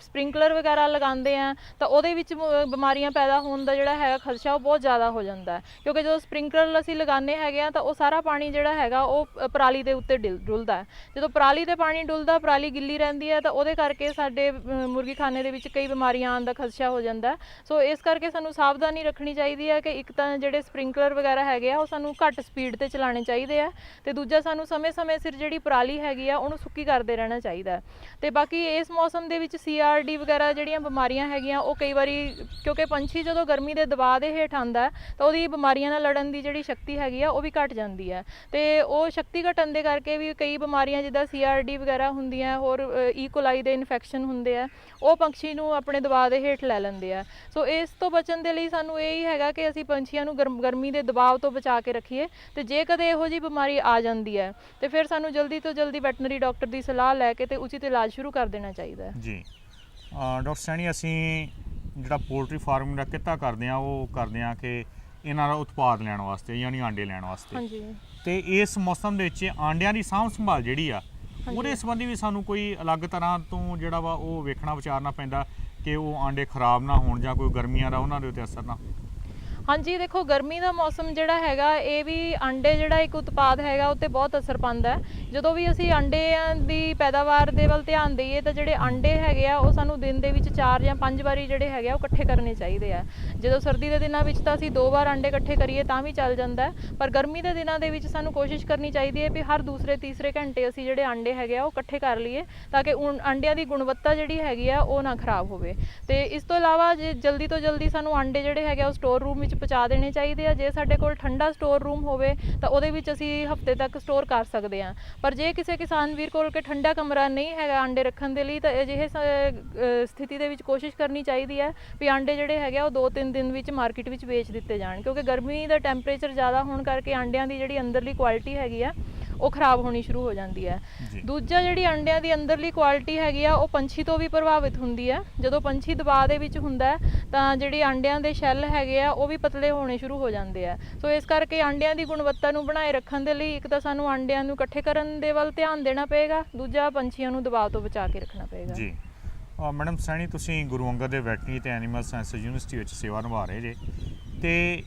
ਸਪ੍ਰਿੰਕਲਰ ਵਗੈਰਾ ਲਗਾਉਂਦੇ ਆ ਤਾਂ ਉਹਦੇ ਵਿੱਚ ਬਿਮਾਰੀਆਂ ਪੈਦਾ ਹੋਣ ਦਾ ਜਿਹੜਾ ਹੈਗਾ ਖਦਸ਼ਾ ਉਹ ਬਹੁਤ ਜ਼ਿਆਦਾ ਹੋ ਜਾਂਦਾ ਕਿਉਂਕਿ ਜਦੋਂ ਸਪ੍ਰਿੰਕਲਰ ਅਸੀਂ ਲਗਾਉਂਦੇ ਹੈਗੇ ਆ ਤਾਂ ਉਹ ਸਾਰਾ ਪਾਣੀ ਜਿਹੜਾ ਹੈਗਾ ਉਹ ਪਰਾਲੀ ਦੇ ਉੱਤੇ ਡੁੱਲਦਾ। ਜਦੋਂ ਪਰਾਲੀ ਤੇ ਪਾਣੀ ਡੁੱਲਦਾ, ਪਰਾਲੀ ਗਿੱਲੀ ਰਹਿੰਦੀ ਹੈ ਤਾਂ ਉਹਦੇ ਕਰਕੇ ਸਾਡੇ ਮੁਰਗੀ ਖਾਨੇ ਦੇ ਵਿੱਚ ਕਈ ਬਿਮਾਰੀਆਂ ਆਉਣ ਦਾ ਖਦਸ਼ਾ ਹੋ ਜਾਂਦਾ। ਸੋ ਇਸ ਕਰਕੇ ਸਾਨੂੰ ਸਾਵਧਾਨੀ ਰੱਖਣੀ ਚਾਹੀਦੀ ਹੈ ਕਿ ਇੱਕ ਤਾਂ ਜਿਹੜੇ ਸਪ੍ਰਿੰਕਲਰ ਵਗੈਰਾ ਹੈਗੇ ਉਹ ਸਾਨੂੰ ਘੱਟ ਸਪੀਡ ਤੇ ਚਲਾਉਣੇ ਚਾਹੀਦੇ ਆ ਤੇ ਦੂਜਾ ਸਾਨੂੰ ਸਮੇਂ-ਸਮੇਂ ਸਿਰ ਜਿਹੜੀ ਪਰਾਲੀ ਹੈਗੀ ਆ ਉਹਨੂੰ ਸੁੱਕੀ ਕਰਦੇ ਰਹਿਣਾ ਚਾਹੀਦਾ। ਤੇ ਬਾਕੀ ਇਸ ਮੌਸਮ ਦੇ ਵਿੱਚ CRD ਵਗੈਰਾ ਜਿਹੜੀਆਂ ਬਿਮਾਰੀਆਂ ਹੈਗੀਆਂ ਉਹ ਕਈ ਵਾਰੀ ਕਿਉਂਕਿ ਪੰਛੀ ਜਦੋਂ ਗਰਮੀ ਦੇ ਦਬਾਅ ਦੇ ਹੇਠ ਆਉਂਦਾ ਤਾਂ ਉਹਦੀ ਬਿਮਾਰੀਆਂ ਨਾਲ ਲੜਨ ਦੀ ਜਿਹੜੀ ਸ਼ਕਤੀ ਹੈਗੀ ਆ ਉਹ ਵੀ ਘਟ ਜਾਂਦੀ ਹੈ ਤੇ ਉਹ ਸ਼ਕਤੀ ਘਟਣ ਦੇ ਕਰਕੇ ਵੀ ਕਈ ਬਿਮਾਰੀਆਂ ਜਿੱਦਾਂ CRD ਵਗੈਰਾ ਹੁੰਦੀਆਂ, ਹੋਰ ਈਕੋਲਾਈ ਦੇ ਇਨਫੈਕਸ਼ਨ ਹੁੰਦੇ ਆ, ਉਹ ਪੰਛੀ ਨੂੰ ਆਪਣੇ ਦਬਾਅ ਦੇ ਹੇਠ ਲੈ ਲੈਂਦੇ ਆ। ਸੋ ਇਸ ਤੋਂ ਬਚਣ ਦੇ ਲਈ ਸਾਨੂੰ ਇਹ ਹੀ ਹੈਗਾ ਕਿ ਅਸੀਂ ਪੰਛੀਆਂ ਨੂੰ ਗਰਮੀ ਦੇ ਦਬਾਅ ਤੋਂ ਬਚਾ ਕੇ ਰੱਖੀਏ ਤੇ ਜੇ ਕਦੇ ਇਹੋ ਜਿਹੀ ਬਿਮਾਰੀ ਆ ਜਾਂਦੀ ਹੈ ਤੇ ਫਿਰ ਸਾਨੂੰ ਜਲਦੀ ਤੋਂ ਜਲਦੀ ਵੈਟਰਨਰੀ ਡਾਕਟਰ ਦੀ ਸਲਾਹ ਲੈ ਕੇ ਤੇ ਉਚਿਤ ਇਲਾਜ ਸ਼ੁਰੂ ਕਰ ਦੇਣਾ ਚਾਹੀਦਾ ਹੈ। ਜੀ ਡਾਕਟਰ ਸੈਣੀ, ਅਸੀਂ ਜਿਹੜਾ ਪੋਲਟਰੀ ਫਾਰਮਿੰਗ ਦਾ ਕਿੱਤਾ ਕਰਦੇ ਆ ਉਹ ਕਰਦੇ ਆ ਕਿ ਇਹਨਾਂ ਦਾ ਉਤਪਾਦ ਲੈਣ ਵਾਸਤੇ ਯਾਨੀ ਆਂਡੇ ਲੈਣ ਵਾਸਤੇ। ਹਾਂਜੀ। ਤੇ ਇਸ ਮੌਸਮ ਦੇ ਵਿੱਚ ਆਂਡਿਆਂ ਦੀ ਸਾਂਭ ਸੰਭਾਲ ਜਿਹੜੀ ਆ ਉਹਦੇ ਸੰਬੰਧੀ ਵੀ ਸਾਨੂੰ ਕੋਈ ਅਲੱਗ ਤਰ੍ਹਾਂ ਤੋਂ ਜਿਹੜਾ ਵਾ ਉਹ ਵੇਖਣਾ ਵਿਚਾਰਨਾ ਪੈਂਦਾ ਕਿ ਉਹ ਆਂਡੇ ਖਰਾਬ ਨਾ ਹੋਣ ਜਾਂ ਕੋਈ ਗਰਮੀਆਂ ਦਾ ਉਹਨਾਂ ਦੇ ਉੱਤੇ ਅਸਰ ਨਾ ਹੋਵੇ? ਹਾਂਜੀ, ਦੇਖੋ ਗਰਮੀ ਦਾ ਮੌਸਮ ਜਿਹੜਾ ਹੈਗਾ ਇਹ ਵੀ ਆਂਡੇ ਜਿਹੜਾ ਇੱਕ ਉਤਪਾਦ ਹੈਗਾ ਉੱਤੇ ਬਹੁਤ ਅਸਰ ਪਾਉਂਦਾ ਹੈ। ਜਦੋਂ ਵੀ ਅਸੀਂ ਆਂਡਿਆਂ ਦੀ ਪੈਦਾਵਾਰ ਦੇ ਵੱਲ ਧਿਆਨ ਦਈਏ ਤਾਂ ਜਿਹੜੇ ਆਂਡੇ ਹੈਗੇ ਆ ਉਹ ਸਾਨੂੰ ਦਿਨ ਦੇ ਵਿੱਚ 4 ਜਾਂ 5 ਵਾਰੀ ਜਿਹੜੇ ਹੈਗੇ ਆ ਉਹ ਇਕੱਠੇ ਕਰਨੇ ਚਾਹੀਦੇ ਆ। ਜਦੋਂ ਸਰਦੀ ਦੇ ਦਿਨਾਂ ਵਿੱਚ ਤਾਂ ਅਸੀਂ 2 ਵਾਰ ਆਂਡੇ ਇਕੱਠੇ ਕਰੀਏ ਤਾਂ ਵੀ ਚੱਲ ਜਾਂਦਾ, ਪਰ ਗਰਮੀ ਦੇ ਦਿਨਾਂ ਦੇ ਵਿੱਚ ਸਾਨੂੰ ਕੋਸ਼ਿਸ਼ ਕਰਨੀ ਚਾਹੀਦੀ ਹੈ ਵੀ ਹਰ ਦੂਸਰੇ ਤੀਸਰੇ ਘੰਟੇ ਅਸੀਂ ਜਿਹੜੇ ਆਂਡੇ ਹੈਗੇ ਆ ਉਹ ਇਕੱਠੇ ਕਰ ਲਈਏ ਤਾਂ ਕਿ ਆਂਡਿਆਂ ਦੀ ਗੁਣਵੱਤਾ ਜਿਹੜੀ ਹੈਗੀ ਆ ਉਹ ਨਾ ਖਰਾਬ ਹੋਵੇ। ਤੇ ਇਸ ਤੋਂ ਇਲਾਵਾ ਜੇ ਜਲਦੀ ਤੋਂ ਜਲਦੀ ਸਾਨੂੰ ਆਂਡੇ ਜਿਹੜੇ ਹੈਗੇ ਆ ਉਹ ਸਟੋਰ ਰੂਮ ਵਿੱਚ ਪਹੁੰਚਾ ਦੇਣੇ ਚਾਹੀਦੇ ਆ। ਜੇ ਸਾਡੇ ਕੋਲ ਠੰਡਾ ਸਟੋਰ ਰੂਮ ਹੋਵੇ ਤਾਂ ਉਹਦੇ ਵਿੱਚ ਅਸੀਂ ਹਫ਼ਤੇ ਤੱਕ ਸਟੋਰ ਕਰ ਸਕਦੇ ਹਾਂ, ਪਰ ਜੇ ਕਿਸੇ ਕਿਸਾਨ ਵੀਰ ਕੋਲ ਕਿ ਠੰਡਾ ਕਮਰਾ ਨਹੀਂ ਹੈਗਾ ਆਂਡੇ ਰੱਖਣ ਦੇ ਲਈ ਤਾਂ ਅਜਿਹੇ ਸਥਿਤੀ ਦੇ ਵਿੱਚ ਕੋਸ਼ਿਸ਼ ਕਰਨੀ ਚਾਹੀਦੀ ਹੈ ਵੀ ਆਂਡੇ ਜਿਹੜੇ ਹੈਗੇ ਆ ਉਹ 2-3 ਦਿਨ ਵਿੱਚ ਮਾਰਕੀਟ ਵਿੱਚ ਵੇਚ ਦਿੱਤੇ ਜਾਣ ਕਿਉਂਕਿ ਗਰਮੀ ਦਾ ਟੈਂਪਰੇਚਰ ਜ਼ਿਆਦਾ ਹੋਣ ਕਰਕੇ ਆਂਡਿਆਂ ਦੀ ਜਿਹੜੀ ਅੰਦਰਲੀ ਕੁਆਲਿਟੀ ਹੈਗੀ ਆ ਉਹ ਖਰਾਬ ਹੋਣੀ ਸ਼ੁਰੂ ਹੋ ਜਾਂਦੀ ਹੈ। ਦੂਜਾ ਜਿਹੜੀ ਅੰਡਿਆਂ ਦੀ ਅੰਦਰਲੀ ਕੁਆਲਿਟੀ ਹੈਗੀ ਆ ਉਹ ਪੰਛੀ ਤੋਂ ਵੀ ਪ੍ਰਭਾਵਿਤ ਹੁੰਦੀ ਹੈ। ਜਦੋਂ ਪੰਛੀ ਦਬਾਅ ਦੇ ਵਿੱਚ ਹੁੰਦਾ ਤਾਂ ਜਿਹੜੀ ਅੰਡਿਆਂ ਦੇ ਸ਼ੈੱਲ ਹੈਗੇ ਆ ਉਹ ਵੀ ਪਤਲੇ ਹੋਣੇ ਸ਼ੁਰੂ ਹੋ ਜਾਂਦੇ ਆ। ਸੋ ਇਸ ਕਰਕੇ ਅੰਡਿਆਂ ਦੀ ਗੁਣਵੱਤਾ ਨੂੰ ਬਣਾਏ ਰੱਖਣ ਦੇ ਲਈ ਇੱਕ ਤਾਂ ਸਾਨੂੰ ਅੰਡਿਆਂ ਨੂੰ ਇਕੱਠੇ ਕਰਨ ਦੇ ਵੱਲ ਧਿਆਨ ਦੇਣਾ ਪਏਗਾ, ਦੂਜਾ ਪੰਛੀਆਂ ਨੂੰ ਦਬਾਅ ਤੋਂ ਬਚਾ ਕੇ ਰੱਖਣਾ ਪਏਗਾ। ਜੀ ਮੈਡਮ ਸੈਣੀ, ਤੁਸੀਂ ਗੁਰੂ ਅੰਗਦ ਦੇਵ ਵੈਟਰਨਰੀ ਤੇ ਐਨੀਮਲ ਸਾਇੰਸਿਸ ਯੂਨੀਵਰਸਿਟੀ ਵਿੱਚ ਸੇਵਾ ਨਿਭਾ ਰਹੇ ਜੇ ਤੇ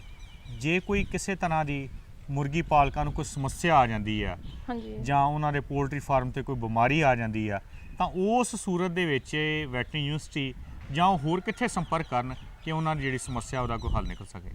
ਜੇ ਕੋਈ ਕਿਸੇ ਤਰ੍ਹਾਂ ਦੀ ਮੁਰਗੀ ਪਾਲਕਾਂ ਨੂੰ ਕੋਈ ਸਮੱਸਿਆ ਆ ਜਾਂਦੀ ਆ ਹਾਂਜੀ ਜਾਂ ਉਹਨਾਂ ਦੇ ਪੋਲਟਰੀ ਫਾਰਮ ਤੇ ਕੋਈ ਬਿਮਾਰੀ ਆ ਜਾਂਦੀ ਆ ਤਾਂ ਉਸ ਸੂਰਤ ਦੇ ਵਿੱਚ ਵੈਟਰਨਰੀ ਯੂਨੀਵਰਸਿਟੀ ਜਾਂ ਉਹ ਹੋਰ ਕਿੱਥੇ ਸੰਪਰਕ ਕਰਨ ਕਿ ਉਹਨਾਂ ਦੀ ਜਿਹੜੀ ਸਮੱਸਿਆ ਉਹਦਾ ਕੋਈ ਹੱਲ ਨਿਕਲ ਸਕੇ?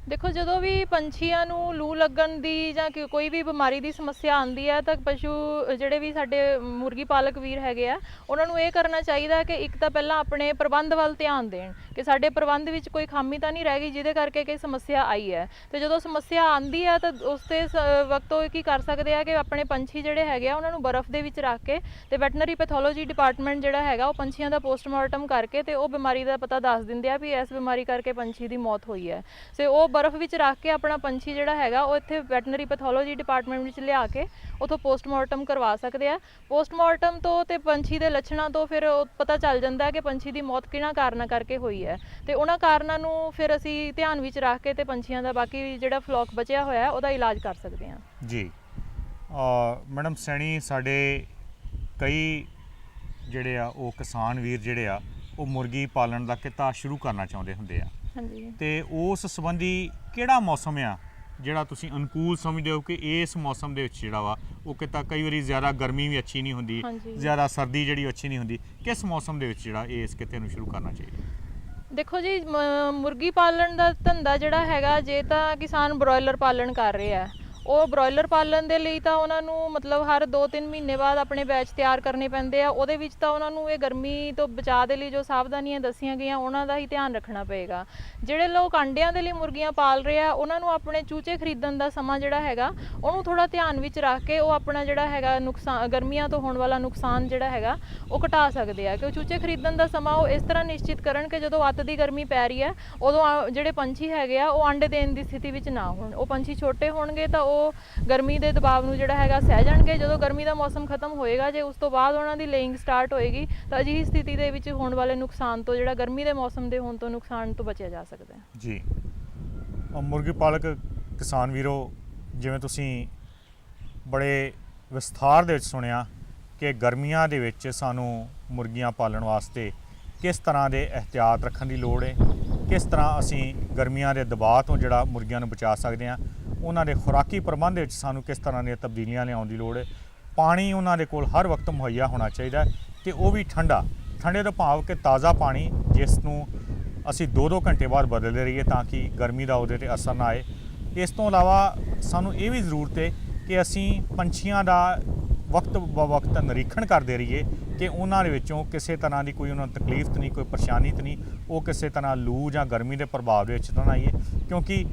ਦੇਖੋ, ਜਦੋਂ ਵੀ ਪੰਛੀਆਂ ਨੂੰ ਲੂ ਲੱਗਣ ਦੀ ਜਾਂ ਕੋਈ ਵੀ ਬਿਮਾਰੀ ਦੀ ਸਮੱਸਿਆ ਆਉਂਦੀ ਹੈ ਤਾਂ ਪਸ਼ੂ ਜਿਹੜੇ ਵੀ ਸਾਡੇ ਮੁਰਗੀ ਪਾਲਕ ਵੀਰ ਹੈਗੇ ਆ ਉਹਨਾਂ ਨੂੰ ਇਹ ਕਰਨਾ ਚਾਹੀਦਾ ਕਿ ਇੱਕ ਤਾਂ ਪਹਿਲਾਂ ਆਪਣੇ ਪ੍ਰਬੰਧ ਵੱਲ ਧਿਆਨ ਦੇਣ ਕਿ ਸਾਡੇ ਪ੍ਰਬੰਧ ਵਿੱਚ ਕੋਈ ਖਾਮੀ ਤਾਂ ਨਹੀਂ ਰਹਿ ਗਈ ਜਿਹਦੇ ਕਰਕੇ ਕੋਈ ਸਮੱਸਿਆ ਆਈ ਹੈ। ਤੇ ਜਦੋਂ ਸਮੱਸਿਆ ਆਉਂਦੀ ਹੈ ਤਾਂ ਉਸ ਤੇ ਵਕਤ ਉਹ ਕੀ ਕਰ ਸਕਦੇ ਆ ਕਿ ਆਪਣੇ ਪੰਛੀ ਜਿਹੜੇ ਹੈਗੇ ਆ ਉਹਨਾਂ ਨੂੰ ਬਰਫ਼ ਦੇ ਵਿੱਚ ਰੱਖ ਕੇ ਤੇ ਵੈਟਰਨਰੀ ਪੈਥੋਲੋਜੀ ਡਿਪਾਰਟਮੈਂਟ ਜਿਹੜਾ ਹੈਗਾ ਉਹ ਪੰਛੀਆਂ ਦਾ ਪੋਸਟਮਾਰਟਮ ਕਰਕੇ ਤੇ ਉਹ ਬਿਮਾਰੀ ਦਾ ਪਤਾ ਦੱਸ ਦਿੰਦੇ ਆ ਵੀ ਇਸ ਬਿਮਾਰੀ ਕਰਕੇ ਪੰਛੀ ਦੀ ਮੌਤ ਹੋਈ ਹੈ। ਤੇ ਉਹ ਬਰਫ਼ ਵਿੱਚ ਰੱਖ ਕੇ ਆਪਣਾ ਪੰਛੀ ਜਿਹੜਾ ਹੈਗਾ ਉਹ ਇੱਥੇ ਵੈਟਰਨਰੀ ਪੈਥੋਲੋਜੀ ਡਿਪਾਰਟਮੈਂਟ ਵਿੱਚ ਲਿਆ ਕੇ ਉਥੋਂ ਪੋਸਟਮਾਰਟਮ ਕਰਵਾ ਸਕਦੇ ਆ। ਪੋਸਟਮਾਰਟਮ ਤੋਂ ਤੇ ਪੰਛੀ ਦੇ ਲੱਛਣਾਂ ਤੋਂ ਫਿਰ ਪਤਾ ਚੱਲ ਜਾਂਦਾ ਹੈ ਕਿ ਪੰਛੀ ਦੀ ਮੌਤ ਕਿਹਨਾਂ ਕਾਰਨਾਂ ਕਰਕੇ ਹੋਈ ਹੈ ਤੇ ਉਹਨਾਂ ਕਾਰਨਾਂ ਨੂੰ ਫਿਰ ਅਸੀਂ ਧਿਆਨ ਵਿੱਚ ਰੱਖ ਕੇ ਤੇ ਪੰਛੀਆਂ ਦਾ ਬਾਕੀ ਜਿਹੜਾ ਫਲੋਕ ਬਚਿਆ ਹੋਇਆ ਉਹਦਾ ਇਲਾਜ ਕਰ ਸਕਦੇ ਹਾਂ। ਜੀ ਮੈਡਮ ਸੈਣੀ, ਸਾਡੇ ਕਈ ਜਿਹੜੇ ਆ ਉਹ ਕਿਸਾਨ ਵੀਰ ਜਿਹੜੇ ਆ ਉਹ ਮੁਰਗੀ ਪਾਲਣ ਦਾ ਕਿੱਤਾ ਸ਼ੁਰੂ ਕਰਨਾ ਚਾਹੁੰਦੇ ਹੁੰਦੇ ਆ ਹਾਂਜੀ, ਤੇ ਉਸ ਸੰਬੰਧੀ ਕਿਹੜਾ ਮੌਸਮ ਆ ਜਿਹੜਾ ਤੁਸੀਂ ਅਨੁਕੂਲ ਸਮਝਦੇ ਹੋ ਕਿ ਇਸ ਮੌਸਮ ਦੇ ਵਿੱਚ ਜਿਹੜਾ ਵਾ ਉਹ ਕਿੱਤਾ, ਕਈ ਵਾਰੀ ਜ਼ਿਆਦਾ ਗਰਮੀ ਵੀ ਅੱਛੀ ਨਹੀਂ ਹੁੰਦੀ, ਹਾਂਜੀ। ਜ਼ਿਆਦਾ ਸਰਦੀ ਜਿਹੜੀ ਅੱਛੀ ਨਹੀਂ ਹੁੰਦੀ, ਕਿਸ ਮੌਸਮ ਦੇ ਵਿੱਚ ਜਿਹੜਾ ਇਸ ਕਿੱਤੇ ਨੂੰ ਸ਼ੁਰੂ ਕਰਨਾ ਚਾਹੀਦਾ? ਦੇਖੋ ਜੀ, ਮੁਰਗੀ ਪਾਲਣ ਦਾ ਧੰਦਾ ਜਿਹੜਾ ਹੈਗਾ, ਜੇ ਤਾਂ ਕਿਸਾਨ ਬ੍ਰੋਇਲਰ ਪਾਲਣ ਕਰ ਰਹੇ ਆ ਉਹ ਬ੍ਰੋਇਲਰ ਪਾਲਣ ਦੇ ਲਈ ਤਾਂ ਉਹਨਾਂ ਨੂੰ ਮਤਲਬ ਹਰ 2-3 ਮਹੀਨੇ ਬਾਅਦ ਆਪਣੇ ਬੈਚ ਤਿਆਰ ਕਰਨੇ ਪੈਂਦੇ ਆ। ਉਹਦੇ ਵਿੱਚ ਤਾਂ ਉਹਨਾਂ ਨੂੰ ਇਹ ਗਰਮੀ ਤੋਂ ਬਚਾਅ ਦੇ ਲਈ ਜੋ ਸਾਵਧਾਨੀਆਂ ਦੱਸੀਆਂ ਗਈਆਂ ਉਹਨਾਂ ਦਾ ਹੀ ਧਿਆਨ ਰੱਖਣਾ ਪਏਗਾ। ਜਿਹੜੇ ਲੋਕ ਅੰਡਿਆਂ ਦੇ ਲਈ ਮੁਰਗੀਆਂ ਪਾਲ ਰਹੇ ਆ ਉਹਨਾਂ ਨੂੰ ਆਪਣੇ ਚੂਚੇ ਖਰੀਦਣ ਦਾ ਸਮਾਂ ਜਿਹੜਾ ਹੈਗਾ ਉਹਨੂੰ ਥੋੜਾ ਧਿਆਨ ਵਿੱਚ ਰੱਖ ਕੇ ਉਹ ਆਪਣਾ ਜਿਹੜਾ ਹੈਗਾ ਨੁਕਸਾਨ, ਗਰਮੀਆਂ ਤੋਂ ਹੋਣ ਵਾਲਾ ਨੁਕਸਾਨ ਜਿਹੜਾ ਹੈਗਾ ਉਹ ਘਟਾ ਸਕਦੇ ਆ। ਕਿ ਚੂਚੇ ਖਰੀਦਣ ਦਾ ਸਮਾਂ ਉਹ ਇਸ ਤਰ੍ਹਾਂ ਨਿਸ਼ਚਿਤ ਕਰਨ ਕਿ ਜਦੋਂ ਅੱਤ ਦੀ ਗਰਮੀ ਪੈ ਰਹੀ ਹੈ ਉਦੋਂ ਜਿਹੜੇ ਪੰਛੀ ਹੈਗੇ ਆ ਉਹ ਅੰਡੇ ਦੇਣ ਦੀ ਸਥਿਤੀ ਵਿੱਚ ਨਾ ਹੋਣ। ਉਹ ਪੰਛੀ ਛੋਟੇ ਹੋਣਗੇ ਤਾਂ ਉਹ ਗਰਮੀ ਦੇ ਦਬਾਅ ਨੂੰ ਜਿਹੜਾ ਹੈਗਾ ਸਹਿ ਜਾਣਗੇ। ਜਦੋਂ ਗਰਮੀ ਦਾ ਮੌਸਮ ਖਤਮ ਹੋਏਗਾ, ਜੇ ਉਸ ਤੋਂ ਬਾਅਦ ਉਹਨਾਂ ਦੀ ਲੇਇੰਗ ਸਟਾਰਟ ਹੋਏਗੀ ਤਾਂ ਅਜਿਹੀ ਸਥਿਤੀ ਦੇ ਵਿੱਚ ਹੋਣ ਵਾਲੇ ਨੁਕਸਾਨ ਤੋਂ, ਜਿਹੜਾ ਗਰਮੀ ਦੇ ਮੌਸਮ ਦੇ ਹੋਣ ਤੋਂ ਨੁਕਸਾਨ ਤੋਂ ਬਚਿਆ ਜਾ ਸਕਦਾ ਹੈ। ਜੀ, ਮੁਰਗੀ ਪਾਲਕ ਕਿਸਾਨ ਵੀਰੋ, ਜਿਵੇਂ ਤੁਸੀਂ ਬੜੇ ਵਿਸਥਾਰ ਦੇ ਵਿੱਚ ਸੁਣਿਆ ਕਿ ਗਰਮੀਆਂ ਦੇ ਵਿੱਚ ਸਾਨੂੰ ਮੁਰਗੀਆਂ ਪਾਲਣ ਵਾਸਤੇ ਕਿਸ ਤਰ੍ਹਾਂ ਦੇ ਇਹਤਿਆਤ ਰੱਖਣ ਦੀ ਲੋੜ ਹੈ, ਕਿਸ ਤਰ੍ਹਾਂ ਅਸੀਂ ਗਰਮੀਆਂ ਦੇ ਦਬਾਅ ਤੋਂ ਜਿਹੜਾ ਮੁਰਗੀਆਂ ਨੂੰ ਬਚਾ ਸਕਦੇ ਹਾਂ, ਉਹਨਾਂ ਦੇ ਖੁਰਾਕੀ ਪ੍ਰਬੰਧ ਵਿੱਚ ਸਾਨੂੰ ਕਿਸ ਤਰ੍ਹਾਂ ਦੀਆਂ ਤਬਦੀਲੀਆਂ ਲਿਆਉਣ ਦੀ ਲੋੜ ਹੈ। ਪਾਣੀ ਉਹਨਾਂ ਦੇ ਕੋਲ ਹਰ ਵਕਤ ਮੁਹੱਈਆ ਹੋਣਾ ਚਾਹੀਦਾ ਤੇ ਉਹ ਵੀ ਠੰਡੇ ਤੋਂ ਭਾਵ ਕਿ ਤਾਜ਼ਾ ਪਾਣੀ, ਜਿਸ ਨੂੰ ਅਸੀਂ 2-2 ਘੰਟੇ ਬਾਅਦ ਬਦਲਦੇ ਰਹੀਏ ਤਾਂ ਕਿ ਗਰਮੀ ਦਾ ਉਹਦੇ 'ਤੇ ਅਸਰ ਨਾ ਆਏ। ਇਸ ਤੋਂ ਇਲਾਵਾ ਸਾਨੂੰ ਇਹ ਵੀ ਜ਼ਰੂਰਤ ਹੈ ਕਿ ਅਸੀਂ ਪੰਛੀਆਂ ਦਾ ਵਕਤ ਬ ਵਕਤ ਨਿਰੀਖਣ ਕਰਦੇ ਰਹੀਏ ਕਿ ਉਹਨਾਂ ਦੇ ਵਿੱਚੋਂ ਕਿਸੇ ਤਰ੍ਹਾਂ ਦੀ ਕੋਈ ਉਹਨਾਂ ਨੂੰ ਤਕਲੀਫ ਤਾਂ ਨਹੀਂ, ਕੋਈ ਪਰੇਸ਼ਾਨੀ ਤਾਂ ਨਹੀਂ, ਉਹ ਕਿਸੇ ਤਰ੍ਹਾਂ ਲੂ ਜਾਂ ਗਰਮੀ ਦੇ ਪ੍ਰਭਾਵ ਦੇ ਵਿੱਚ ਤਾਂ ਨਾ ਆਈਏ। ਕਿਉਂਕਿ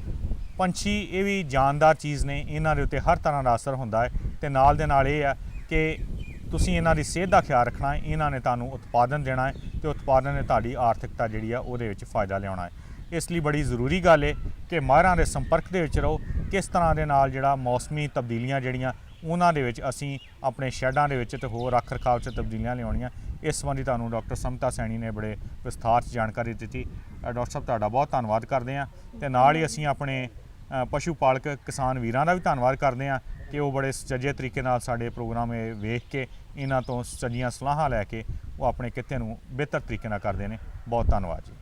ਪੰਛੀ ਇਹ ਵੀ ਜਾਨਦਾਰ ਚੀਜ਼ ਨੇ, ਇਹਨਾਂ ਦੇ ਉੱਤੇ ਹਰ ਤਰ੍ਹਾਂ ਦਾ ਅਸਰ ਹੁੰਦਾ ਹੈ ਤੇ ਨਾਲ ਦੇ ਨਾਲ ਇਹ ਆ ਕਿ ਤੁਸੀਂ ਇਹਨਾਂ ਦੀ ਸਿਹਤ ਦਾ ਖਿਆਲ ਰੱਖਣਾ ਹੈ, ਇਹਨਾਂ ਨੇ ਤੁਹਾਨੂੰ ਉਤਪਾਦਨ ਦੇਣਾ ਹੈ ਤੇ ਉਤਪਾਦਨ ਨੇ ਤੁਹਾਡੀ ਆਰਥਿਕਤਾ ਜਿਹੜੀ ਆ ਉਹਦੇ ਵਿੱਚ ਫਾਇਦਾ ਲਿਆਉਣਾ ਹੈ। ਇਸ ਲਈ ਬੜੀ ਜ਼ਰੂਰੀ ਗੱਲ ਹੈ ਕਿ ਮਾਹਿਰਾਂ ਦੇ ਸੰਪਰਕ ਦੇ ਵਿੱਚ ਰਹੋ, ਕਿਸ ਤਰ੍ਹਾਂ ਦੇ ਨਾਲ ਜਿਹੜਾ ਮੌਸਮੀ ਤਬਦੀਲੀਆਂ ਜਿਹੜੀਆਂ ਉਹਨਾਂ ਦੇ ਵਿੱਚ ਅਸੀਂ ਆਪਣੇ ਸ਼ੈਡਾਂ ਦੇ ਵਿੱਚ ਤੇ ਹੋਰ ਰੱਖ ਰਖਾਵ 'ਚ ਤਬਦੀਲੀਆਂ ਲਿਆਉਣੀਆਂ। ਇਸ ਸੰਬੰਧੀ ਤੁਹਾਨੂੰ ਡਾਕਟਰ ਸਮਤਾ ਸੈਣੀ ਨੇ ਬੜੇ ਵਿਸਥਾਰ 'ਚ ਜਾਣਕਾਰੀ ਦਿੱਤੀ। ਡਾਕਟਰ ਸਾਹਿਬ, ਤੁਹਾਡਾ ਬਹੁਤ ਧੰਨਵਾਦ ਕਰਦੇ ਹਾਂ ਤੇ ਨਾਲ ਹੀ ਅਸੀਂ ਆਪਣੇ ਪਸ਼ੂ ਪਾਲਕ ਕਿਸਾਨ ਵੀਰਾਂ ਦਾ ਵੀ ਧੰਨਵਾਦ ਕਰਦੇ ਹਾਂ ਕਿ ਉਹ ਬੜੇ ਸੁਚੱਜੇ ਤਰੀਕੇ ਨਾਲ ਸਾਡੇ ਪ੍ਰੋਗਰਾਮ ਇਹ ਵੇਖ ਕੇ ਇਹਨਾਂ ਤੋਂ ਸੁਚੱਜੀਆਂ ਸਲਾਹਾਂ ਲੈ ਕੇ ਉਹ ਆਪਣੇ ਕਿੱਤੇ ਨੂੰ ਬਿਹਤਰ ਤਰੀਕੇ ਨਾਲ ਕਰਦੇ ਨੇ। ਬਹੁਤ ਧੰਨਵਾਦ ਜੀ।